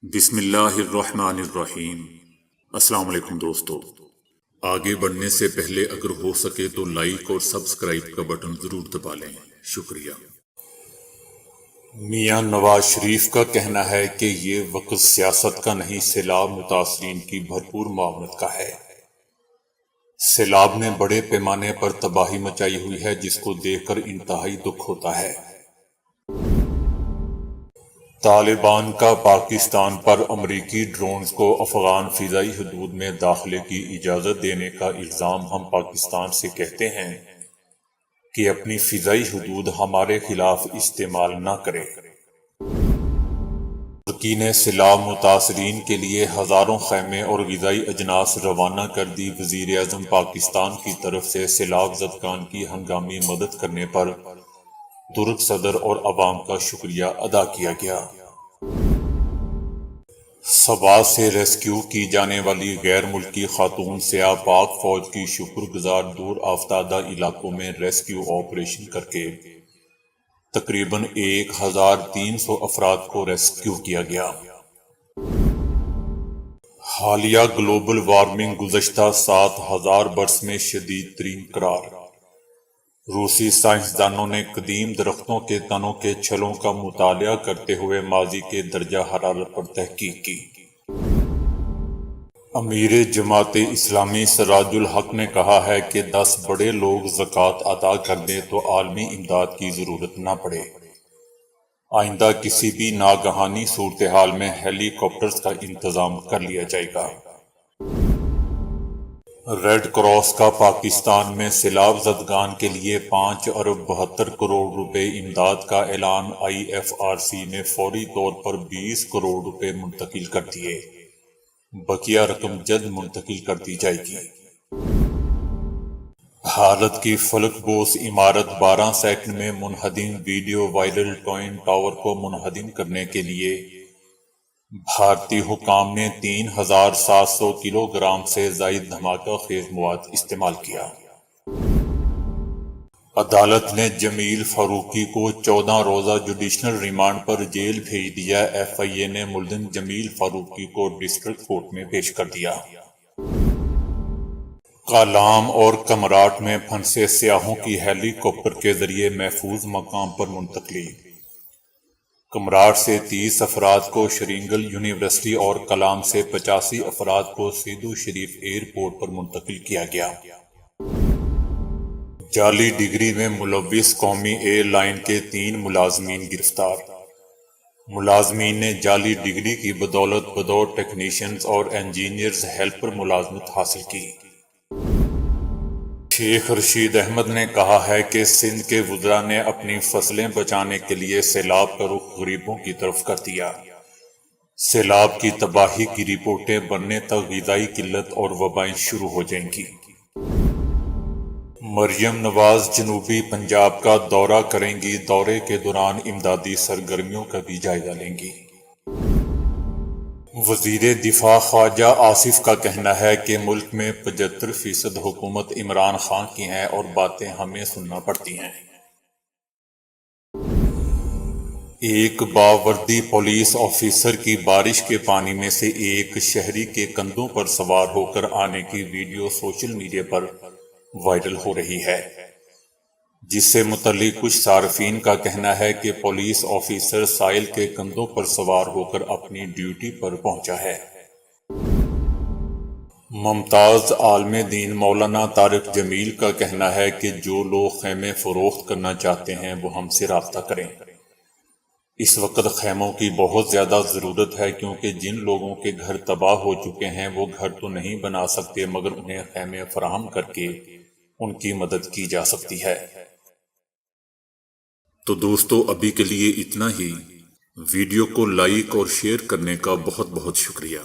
بسم اللہ الرحمن الرحیم۔ السلام علیکم دوستو، آگے بڑھنے سے پہلے اگر ہو سکے تو لائک اور سبسکرائب کا بٹن ضرور دبا لیں، شکریہ۔ میاں نواز شریف کا کہنا ہے کہ یہ وقت سیاست کا نہیں، سیلاب متاثرین کی بھرپور معاونت کا ہے۔ سیلاب نے بڑے پیمانے پر تباہی مچائی ہوئی ہے، جس کو دیکھ کر انتہائی دکھ ہوتا ہے۔ طالبان کا پاکستان پر امریکی ڈرونز کو افغان فضائی حدود میں داخلے کی اجازت دینے کا الزام۔ ہم پاکستان سے کہتے ہیں کہ اپنی فضائی حدود ہمارے خلاف استعمال نہ کرے۔ ترکی نے سیلاب متاثرین کے لیے ہزاروں خیمے اور غذائی اجناس روانہ کر دی۔ وزیر اعظم پاکستان کی طرف سے سیلاب زدگان کی ہنگامی مدد کرنے پر ترک صدر اور عوام کا شکریہ ادا کیا گیا۔ سبا سے ریسکیو کی جانے والی غیر ملکی خاتون سیاح پاک فوج کی شکر گزار۔ دور افتادہ علاقوں میں ریسکیو آپریشن کر کے تقریباً 1300 افراد کو ریسکیو کیا گیا۔ حالیہ گلوبل وارمنگ گزشتہ 7000 برس میں شدید ترین قرار۔ روسی سائنسدانوں نے قدیم درختوں کے تنوں کے چھلوں کا مطالعہ کرتے ہوئے ماضی کے درجہ حرارت پر تحقیق کی۔ امیر جماعت اسلامی سراج الحق نے کہا ہے کہ 10 بڑے لوگ زکوٰۃ ادا کر دیں تو عالمی امداد کی ضرورت نہ پڑے۔ آئندہ کسی بھی ناگہانی صورتحال میں ہیلی کاپٹرز کا انتظام کر لیا جائے گا۔ ریڈ کراس کا پاکستان میں سیلاب زدگان کے لیے 5 ارب 72 کروڑ روپے امداد کا اعلان۔ IFRC نے فوری طور پر 20 کروڑ روپے منتقل کر دیے، بقیہ رقم جلد منتقل کر دی جائے گی۔ بھارت کی فلک بوس عمارت 12 سیکنڈ میں منہدم۔ Video viral. ٹوئن ٹاور کو منہدم کرنے کے لیے بھارتی حکام نے 3700 کلو گرام سے زائد دھماکہ خیز مواد استعمال کیا۔ عدالت نے جمیل فاروقی کو 14 روزہ جوڈیشل ریمانڈ پر جیل بھیج دیا۔ FIA نے ملزم جمیل فاروقی کو ڈسٹرکٹ کورٹ میں پیش کر دیا۔ کالام اور کمراٹ میں پھنسے سیاحوں کی ہیلی کاپٹر کے ذریعے محفوظ مقام پر منتقلی۔ کمراٹ سے 30 افراد کو شرینگل یونیورسٹی اور کلام سے 85 افراد کو سیدو شریف ایئرپورٹ پر منتقل کیا گیا۔ جعلی ڈگری میں ملوث قومی ایئر لائن کے 3 ملازمین گرفتار۔ ملازمین نے جعلی ڈگری کی بدولت بطور ٹیکنیشینز اور انجینئرز ہیلپر ملازمت حاصل کی۔ شیخ رشید احمد نے کہا ہے کہ سندھ کے وزراء نے اپنی فصلیں بچانے کے لیے سیلاب کا رخ غریبوں کی طرف کر دیا۔ سیلاب کی تباہی کی رپورٹیں بننے تک غذائی قلت اور وبائیں شروع ہو جائیں گی۔ مریم نواز جنوبی پنجاب کا دورہ کریں گی۔ دورے کے دوران امدادی سرگرمیوں کا بھی جائزہ لیں گی۔ وزیر دفاع خواجہ آصف کا کہنا ہے کہ ملک میں 75% حکومت عمران خان کی ہیں اور باتیں ہمیں سننا پڑتی ہیں۔ ایک باوردی پولیس آفیسر کی بارش کے پانی میں سے ایک شہری کے کندھوں پر سوار ہو کر آنے کی ویڈیو سوشل میڈیا پر وائرل ہو رہی ہے، جس سے متعلق کچھ صارفین کا کہنا ہے کہ پولیس آفیسر سائل کے کندھوں پر سوار ہو کر اپنی ڈیوٹی پر پہنچا ہے۔ ممتاز عالم دین مولانا طارق جمیل کا کہنا ہے کہ جو لوگ خیمے فروخت کرنا چاہتے ہیں وہ ہم سے رابطہ کریں۔ اس وقت خیموں کی بہت زیادہ ضرورت ہے، کیونکہ جن لوگوں کے گھر تباہ ہو چکے ہیں وہ گھر تو نہیں بنا سکتے، مگر انہیں خیمے فراہم کر کے ان کی مدد کی جا سکتی ہے۔ تو دوستو، ابھی کے لیے اتنا ہی۔ ویڈیو کو لائک اور شیئر کرنے کا بہت بہت شکریہ۔